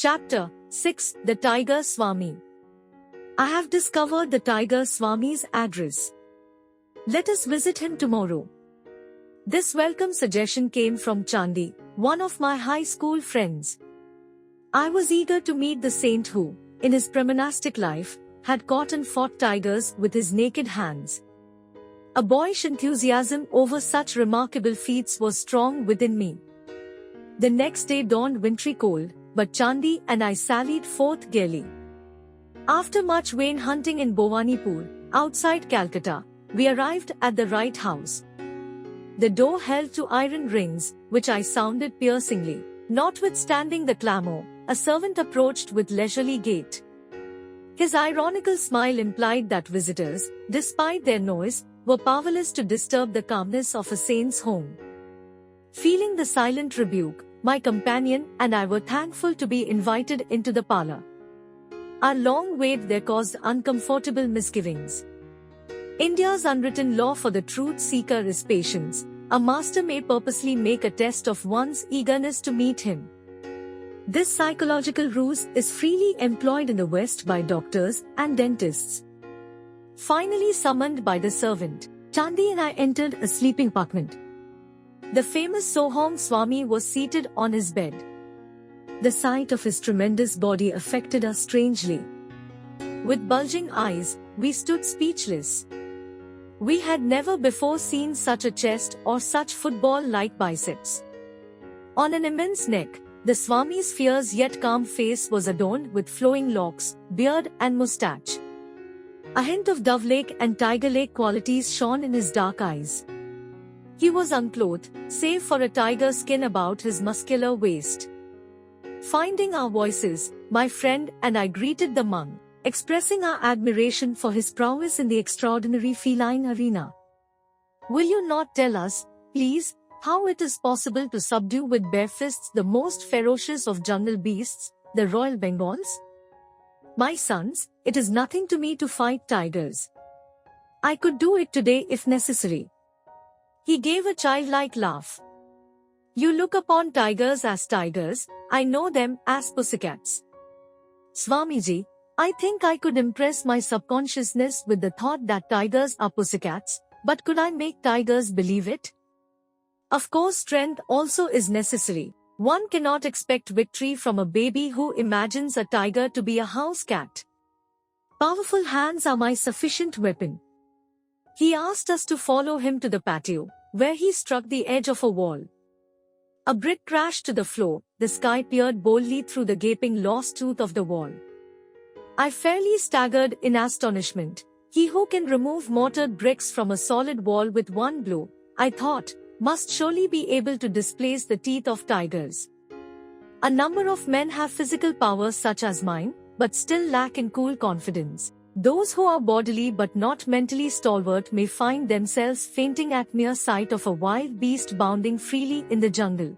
Chapter 6 The Tiger Swami. I have discovered the Tiger Swami's address. Let us visit him tomorrow. This welcome suggestion came from Chandi, one of my high school friends. I was eager to meet the saint who, in his premonastic life, had caught and fought tigers with his naked hands. A boyish enthusiasm over such remarkable feats was strong within me. The next day dawned wintry cold, but Chandi and I sallied forth gaily. After much vain hunting in Bhawanipur, outside Calcutta, we arrived at the right house. The door held to iron rings, which I sounded piercingly. Notwithstanding the clamour, a servant approached with leisurely gait. His ironical smile implied that visitors, despite their noise, were powerless to disturb the calmness of a saint's home. Feeling the silent rebuke, my companion and I were thankful to be invited into the parlour. Our long wait there caused uncomfortable misgivings. India's unwritten law for the truth seeker is patience. A master may purposely make a test of one's eagerness to meet him. This psychological ruse is freely employed in the West by doctors and dentists. Finally summoned by the servant, Chandi and I entered a sleeping apartment. The famous Soham Swami was seated on his bed. The sight of his tremendous body affected us strangely. With bulging eyes, we stood speechless. We had never before seen such a chest or such football-like biceps. On an immense neck, the Swami's fierce yet calm face was adorned with flowing locks, beard and moustache. A hint of dove-lake and tiger-lake qualities shone in his dark eyes. He was unclothed, save for a tiger skin about his muscular waist. Finding our voices, my friend and I greeted the monk, expressing our admiration for his prowess in the extraordinary feline arena. Will you not tell us, please, how it is possible to subdue with bare fists the most ferocious of jungle beasts, the Royal Bengals? My sons, it is nothing to me to fight tigers. I could do it today if necessary. He gave a childlike laugh. You look upon tigers as tigers, I know them as pussycats. Swamiji, I think I could impress my subconsciousness with the thought that tigers are pussycats, but could I make tigers believe it? Of course, strength also is necessary. One cannot expect victory from a baby who imagines a tiger to be a house cat. Powerful hands are my sufficient weapon. He asked us to follow him to the patio, where he struck the edge of a wall. A brick crashed to the floor, the sky peered boldly through the gaping lost tooth of the wall. I fairly staggered in astonishment. He who can remove mortared bricks from a solid wall with one blow, I thought, must surely be able to displace the teeth of tigers. A number of men have physical powers such as mine, but still lack in cool confidence. Those who are bodily but not mentally stalwart may find themselves fainting at mere sight of a wild beast bounding freely in the jungle.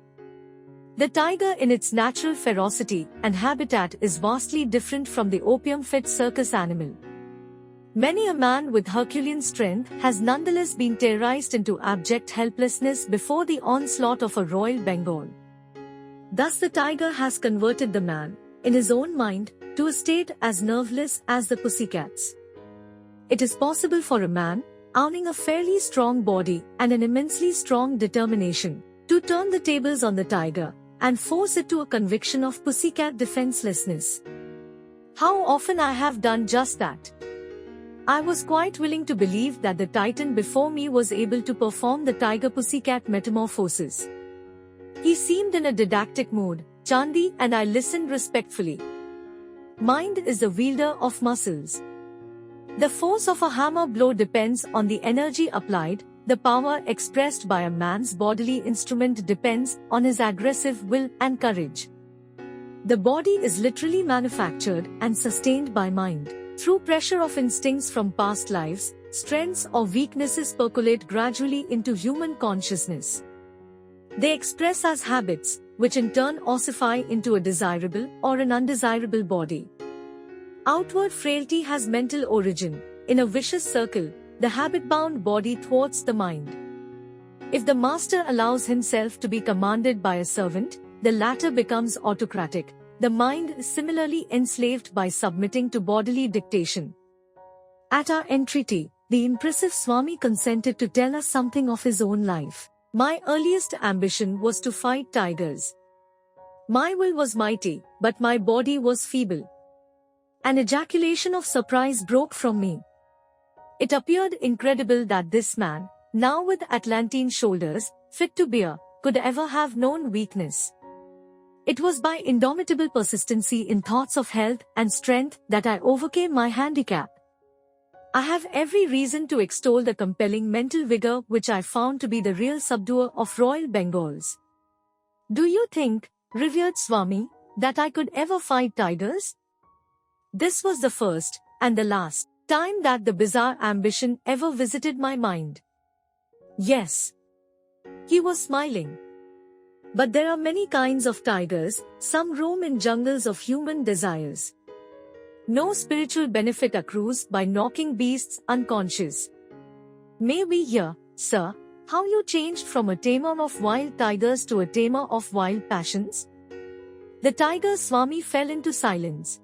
The tiger in its natural ferocity and habitat is vastly different from the opium-fed circus animal. Many a man with Herculean strength has nonetheless been terrorized into abject helplessness before the onslaught of a Royal Bengal. Thus the tiger has converted the man, in his own mind, to a state as nerveless as the pussycats. It is possible for a man, owning a fairly strong body and an immensely strong determination, to turn the tables on the tiger, and force it to a conviction of pussycat defenselessness. How often I have done just that. I was quite willing to believe that the titan before me was able to perform the tiger-pussycat metamorphosis. He seemed in a didactic mood. Chandi and I listened respectfully. Mind is the wielder of muscles. The force of a hammer blow depends on the energy applied, the power expressed by a man's bodily instrument depends on his aggressive will and courage. The body is literally manufactured and sustained by mind. Through pressure of instincts from past lives, strengths or weaknesses percolate gradually into human consciousness. They express as habits, which in turn ossify into a desirable or an undesirable body. Outward frailty has mental origin. In a vicious circle, the habit-bound body thwarts the mind. If the master allows himself to be commanded by a servant, the latter becomes autocratic. the mind is similarly enslaved by submitting to bodily dictation. At our entreaty, the impressive Swami consented to tell us something of his own life. My earliest ambition was to fight tigers. My will was mighty, but my body was feeble. An ejaculation of surprise broke from me. It appeared incredible that this man, now with Atlantine shoulders, fit to bear, could ever have known weakness. It was by indomitable persistency in thoughts of health and strength that I overcame my handicap. I have every reason to extol the compelling mental vigor which I found to be the real subduer of Royal Bengals. Do you think, revered Swami, that I could ever fight tigers? This was the first, and the last, time that the bizarre ambition ever visited my mind. Yes. He was smiling. But there are many kinds of tigers, some roam in jungles of human desires. No spiritual benefit accrues by knocking beasts unconscious. May we hear, sir, how you changed from a tamer of wild tigers to a tamer of wild passions? The tiger Swami fell into silence.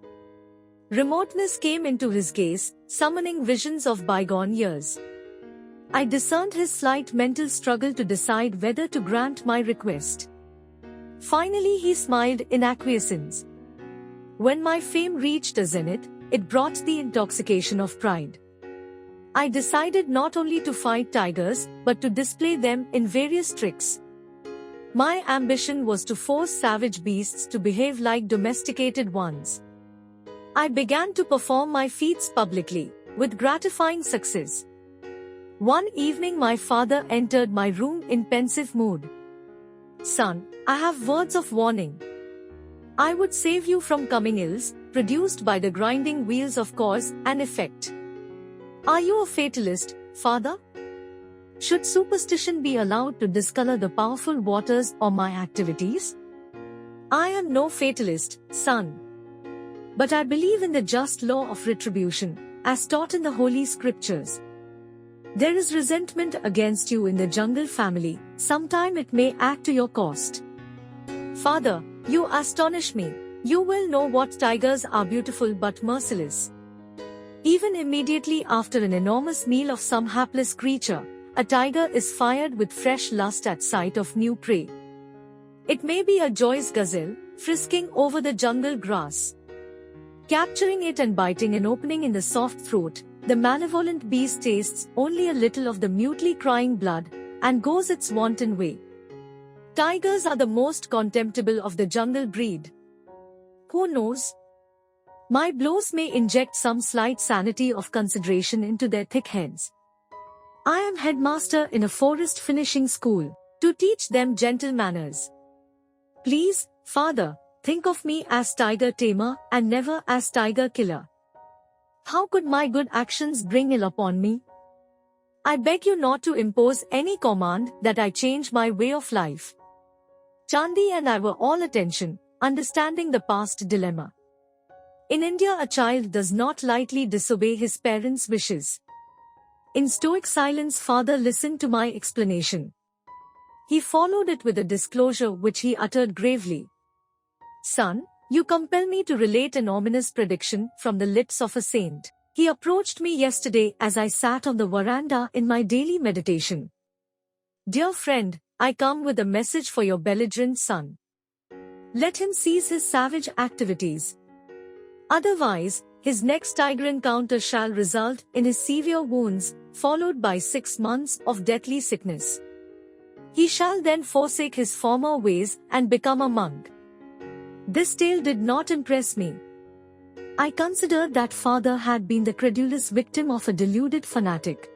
Remoteness came into his gaze, summoning visions of bygone years. I discerned his slight mental struggle to decide whether to grant my request. Finally he smiled in acquiescence. When my fame reached a zenith, it brought the intoxication of pride. I decided not only to fight tigers, but to display them in various tricks. My ambition was to force savage beasts to behave like domesticated ones. I began to perform my feats publicly, with gratifying success. One evening my father entered my room in pensive mood. Son, I have words of warning. I would save you from coming ills, produced by the grinding wheels of cause and effect. Are you a fatalist, father? Should superstition be allowed to discolor the powerful waters of my activities? I am no fatalist, son. But I believe in the just law of retribution, as taught in the Holy Scriptures. There is resentment against you in the jungle family, sometime it may act to your cost. Father, you astonish me. You will know what tigers are beautiful but merciless. Even immediately after an enormous meal of some hapless creature, a tiger is fired with fresh lust at sight of new prey. It may be a joyous gazelle, frisking over the jungle grass. Capturing it and biting an opening in the soft throat, the malevolent beast tastes only a little of the mutely crying blood, and goes its wanton way. Tigers are the most contemptible of the jungle breed. Who knows? My blows may inject some slight sanity of consideration into their thick heads. I am headmaster in a forest finishing school, to teach them gentle manners. Please, father, think of me as tiger tamer and never as tiger killer. How could my good actions bring ill upon me? I beg you not to impose any command that I change my way of life. Chandi and I were all attention, understanding the past dilemma. In India, a child does not lightly disobey his parents' wishes. In stoic silence, father listened to my explanation. He followed it with a disclosure which he uttered gravely. Son, you compel me to relate an ominous prediction from the lips of a saint. He approached me yesterday as I sat on the veranda in my daily meditation. Dear friend, I come with a message for your belligerent son. Let him cease his savage activities. Otherwise, his next tiger encounter shall result in his severe wounds, followed by 6 months of deathly sickness. He shall then forsake his former ways and become a monk. This tale did not impress me. I considered that father had been the credulous victim of a deluded fanatic.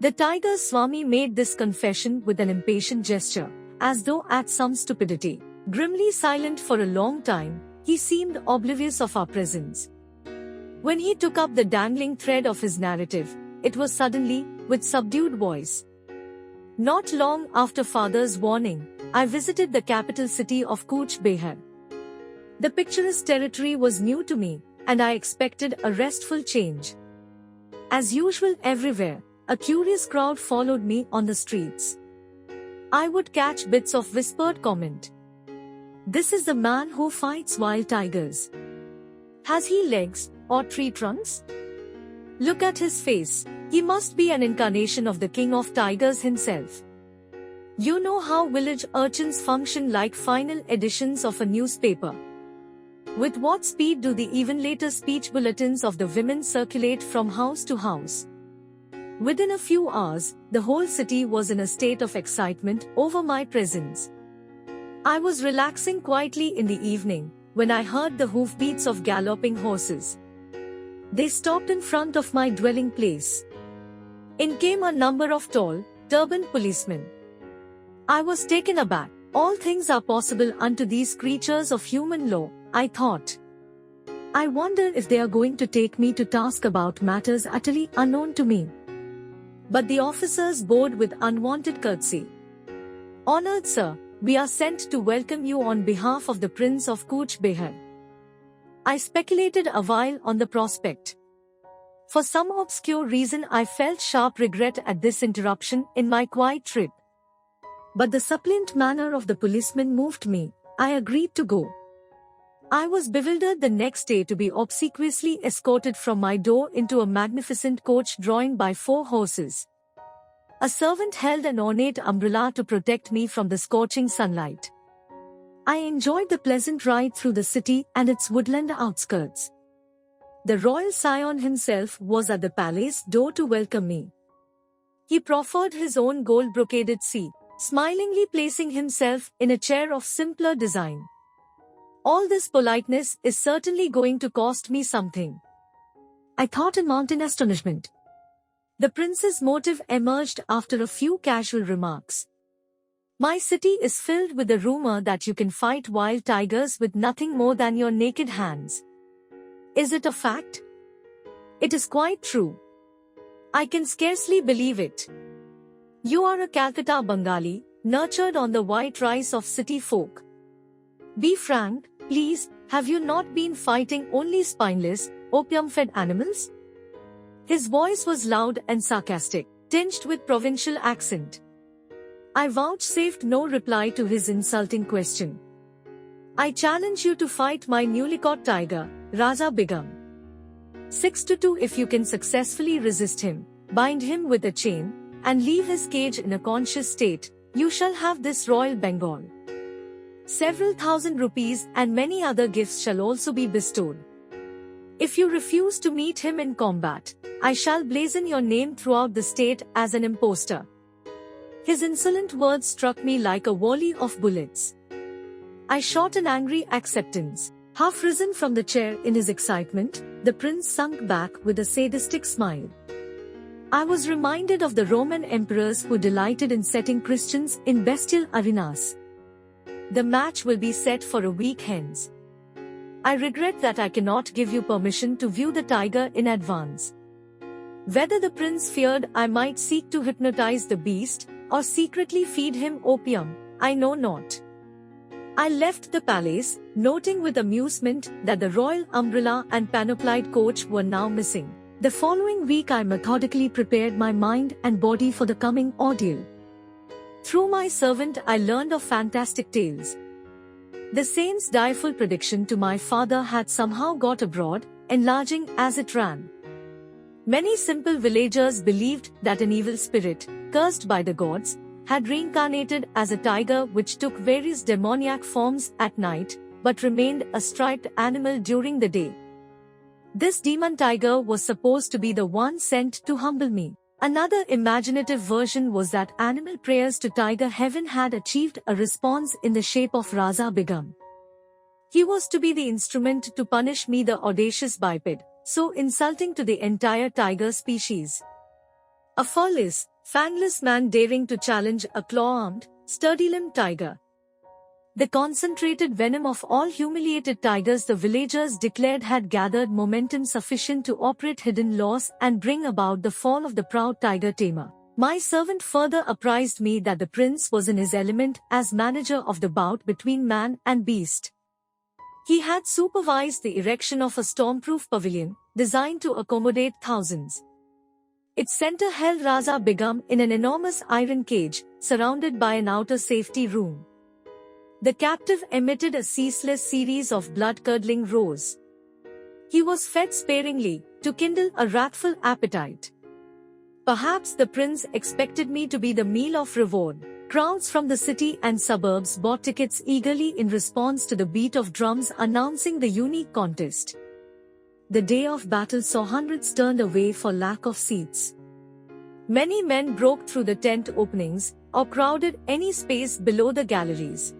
The tiger Swami made this confession with an impatient gesture, as though at some stupidity. Grimly silent for a long time, he seemed oblivious of our presence. When he took up the dangling thread of his narrative, it was suddenly, with subdued voice. Not long after father's warning, I visited the capital city of Cooch Behar. The picturesque territory was new to me, and I expected a restful change. As usual everywhere, a curious crowd followed me on the streets. I would catch bits of whispered comment. This is the man who fights wild tigers. Has he legs or tree trunks? Look at his face. He must be an incarnation of the king of tigers himself. You know how village urchins function like final editions of a newspaper. With what speed do the even later speech bulletins of the women circulate from house to house? Within a few hours, the whole city was in a state of excitement over my presence. I was relaxing quietly in the evening, when I heard the hoofbeats of galloping horses. They stopped in front of my dwelling place. In came a number of tall, turbaned policemen. I was taken aback. All things are possible unto these creatures of human law, I thought. I wonder if they are going to take me to task about matters utterly unknown to me. But the officers bowed with unwonted courtesy. Honored sir, we are sent to welcome you on behalf of the Prince of Cooch Behar. I speculated a while on the prospect. For some obscure reason I felt sharp regret at this interruption in my quiet trip. But the suppliant manner of the policeman moved me. I agreed to go. I was bewildered the next day to be obsequiously escorted from my door into a magnificent coach drawn by 4 horses. A servant held an ornate umbrella to protect me from the scorching sunlight. I enjoyed the pleasant ride through the city and its woodland outskirts. The royal scion himself was at the palace door to welcome me. He proffered his own gold-brocaded seat, smilingly placing himself in a chair of simpler design. All this politeness is certainly going to cost me something, I thought in mountain astonishment. The prince's motive emerged after a few casual remarks. My city is filled with the rumor that you can fight wild tigers with nothing more than your naked hands. Is it a fact? It is quite true. I can scarcely believe it. You are a Calcutta Bengali, nurtured on the white rice of city folk. Be frank, please, have you not been fighting only spineless, opium-fed animals? His voice was loud and sarcastic, tinged with provincial accent. I vouchsafed no reply to his insulting question. I challenge you to fight my newly caught tiger, Raja Begum. 6-2 if you can successfully resist him, bind him with a chain, and leave his cage in a conscious state, you shall have this royal Bengal. Several thousand rupees and many other gifts shall also be bestowed. If you refuse to meet him in combat, I shall blazon your name throughout the state as an impostor. His insolent words struck me like a volley of bullets. I shot an angry acceptance. Half risen from the chair in his excitement, the prince sunk back with a sadistic smile. I was reminded of the Roman emperors who delighted in setting Christians in bestial arenas. The match will be set for a week hence. I regret that I cannot give you permission to view the tiger in advance. Whether the prince feared I might seek to hypnotize the beast, or secretly feed him opium, I know not. I left the palace, noting with amusement that the royal umbrella and panoplied coach were now missing. The following week I methodically prepared my mind and body for the coming ordeal. Through my servant I learned of fantastic tales. The saint's direful prediction to my father had somehow got abroad, enlarging as it ran. Many simple villagers believed that an evil spirit, cursed by the gods, had reincarnated as a tiger which took various demoniac forms at night, but remained a striped animal during the day. This demon tiger was supposed to be the one sent to humble me. Another imaginative version was that animal prayers to Tiger Heaven had achieved a response in the shape of Raja Begum. He was to be the instrument to punish me, the audacious biped, so insulting to the entire tiger species. A furless, fangless man daring to challenge a claw-armed, sturdy-limbed tiger. The concentrated venom of all humiliated tigers the villagers declared had gathered momentum sufficient to operate hidden laws and bring about the fall of the proud tiger tamer. My servant further apprised me that the prince was in his element as manager of the bout between man and beast. He had supervised the erection of a stormproof pavilion, designed to accommodate thousands. Its center held Raja Begum in an enormous iron cage, surrounded by an outer safety room. The captive emitted a ceaseless series of blood-curdling roars. He was fed sparingly, to kindle a wrathful appetite. Perhaps the prince expected me to be the meal of reward. Crowds from the city and suburbs bought tickets eagerly in response to the beat of drums announcing the unique contest. The day of battle saw hundreds turned away for lack of seats. Many men broke through the tent openings, or crowded any space below the galleries.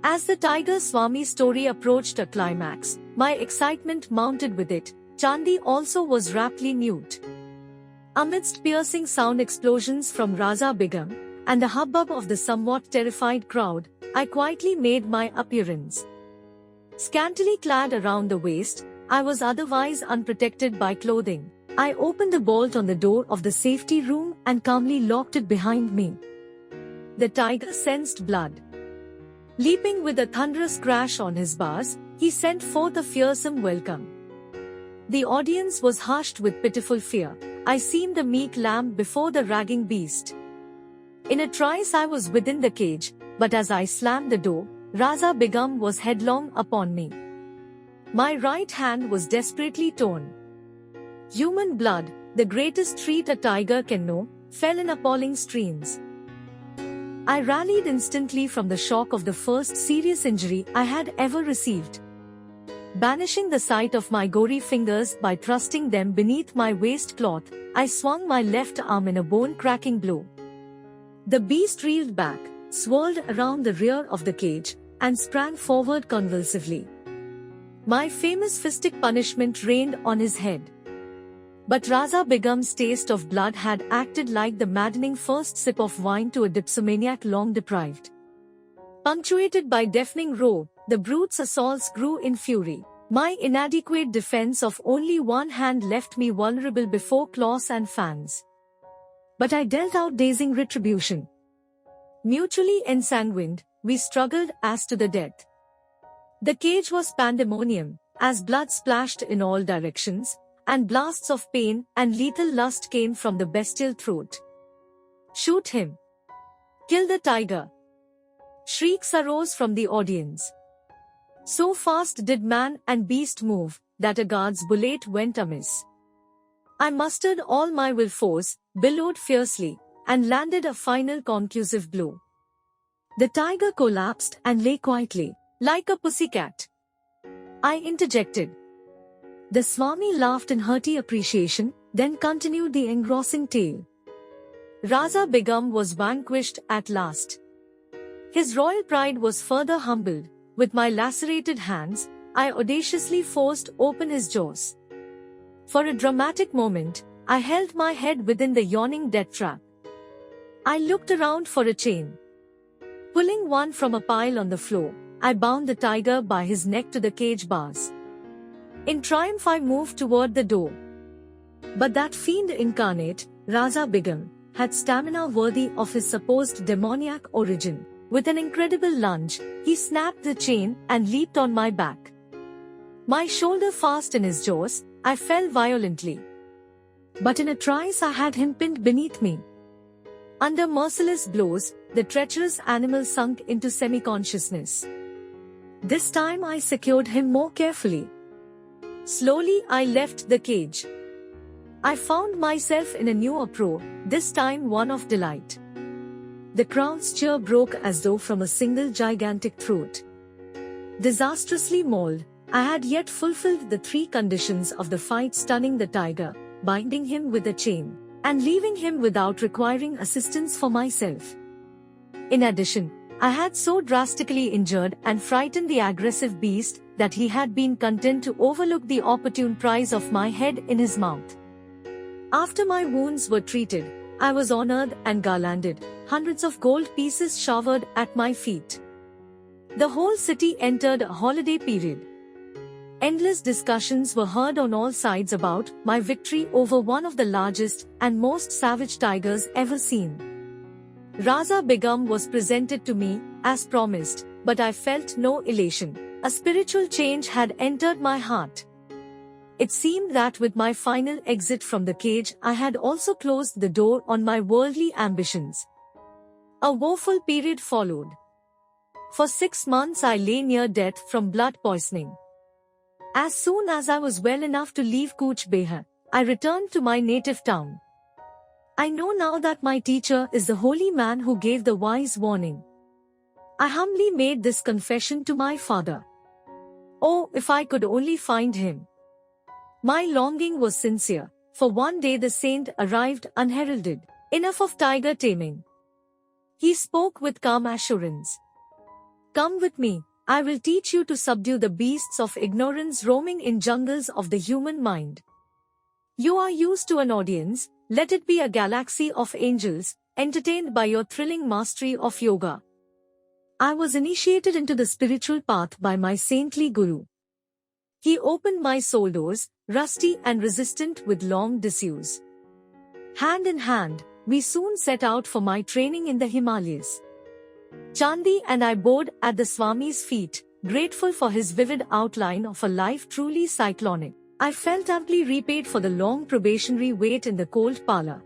As the Tiger Swami story approached a climax, my excitement mounted with it. Chandi also was raptly mute. Amidst piercing sound explosions from Raza Begum, and the hubbub of the somewhat terrified crowd, I quietly made my appearance. Scantily clad around the waist, I was otherwise unprotected by clothing. I opened the bolt on the door of the safety room and calmly locked it behind me. The tiger sensed blood. Leaping with a thunderous crash on his bars, he sent forth a fearsome welcome. The audience was hushed with pitiful fear. I seemed a meek lamb before the ragging beast. In a trice I was within the cage, but as I slammed the door, Raza Begum was headlong upon me. My right hand was desperately torn. Human blood, the greatest treat a tiger can know, fell in appalling streams. I rallied instantly from the shock of the first serious injury I had ever received. Banishing the sight of my gory fingers by thrusting them beneath my waistcloth, I swung my left arm in a bone-cracking blow. The beast reeled back, swirled around the rear of the cage, and sprang forward convulsively. My famous fistic punishment rained on his head. But Raza Begum's taste of blood had acted like the maddening first sip of wine to a dipsomaniac long deprived. Punctuated by deafening roar, the brute's assaults grew in fury. My inadequate defense of only one hand left me vulnerable before claws and fangs. But I dealt out dazing retribution. Mutually ensanguined, we struggled as to the death. The cage was pandemonium, as blood splashed in all directions, and blasts of pain and lethal lust came from the bestial throat. Shoot him! Kill the tiger! Shrieks arose from the audience. So fast did man and beast move, that a guard's bullet went amiss. I mustered all my will force, bellowed fiercely, and landed a final conclusive blow. The tiger collapsed and lay quietly, like a pussycat. I interjected. The Swami laughed in hearty appreciation, then continued the engrossing tale. Raza Begum was vanquished at last. His royal pride was further humbled. With my lacerated hands, I audaciously forced open his jaws. For a dramatic moment, I held my head within the yawning death trap. I looked around for a chain. Pulling one from a pile on the floor, I bound the tiger by his neck to the cage bars. In triumph I moved toward the door. But that fiend incarnate, Raza Begum, had stamina worthy of his supposed demoniac origin. With an incredible lunge, he snapped the chain and leaped on my back. My shoulder fast in his jaws, I fell violently. But in a trice I had him pinned beneath me. Under merciless blows, the treacherous animal sunk into semi-consciousness. This time I secured him more carefully. Slowly I left the cage. I found myself in a new uproar, this time one of delight. The crowd's cheer broke as though from a single gigantic throat. Disastrously mauled, I had yet fulfilled the three conditions of the fight: stunning the tiger, binding him with a chain, and leaving him without requiring assistance for myself. In addition, I had so drastically injured and frightened the aggressive beast that he had been content to overlook the opportune prize of my head in his mouth. After my wounds were treated, I was honored and garlanded, hundreds of gold pieces showered at my feet. The whole city entered a holiday period. Endless discussions were heard on all sides about my victory over one of the largest and most savage tigers ever seen. Raza Begum was presented to me, as promised, but I felt no elation. A spiritual change had entered my heart. It seemed that with my final exit from the cage I had also closed the door on my worldly ambitions. A woeful period followed. For 6 months I lay near death from blood poisoning. As soon as I was well enough to leave Cooch Behar, I returned to my native town. I know now that my teacher is the holy man who gave the wise warning. I humbly made this confession to my father. Oh, if I could only find him. My longing was sincere, for one day the saint arrived unheralded. Enough of tiger taming. He spoke with calm assurance. Come with me, I will teach you to subdue the beasts of ignorance roaming in jungles of the human mind. You are used to an audience, let it be a galaxy of angels, entertained by your thrilling mastery of yoga. I was initiated into the spiritual path by my saintly guru. He opened my soul doors, rusty and resistant with long disuse. Hand in hand, we soon set out for my training in the Himalayas. Chandi and I bowed at the Swami's feet, grateful for his vivid outline of a life truly cyclonic. I felt amply repaid for the long probationary wait in the cold parlor.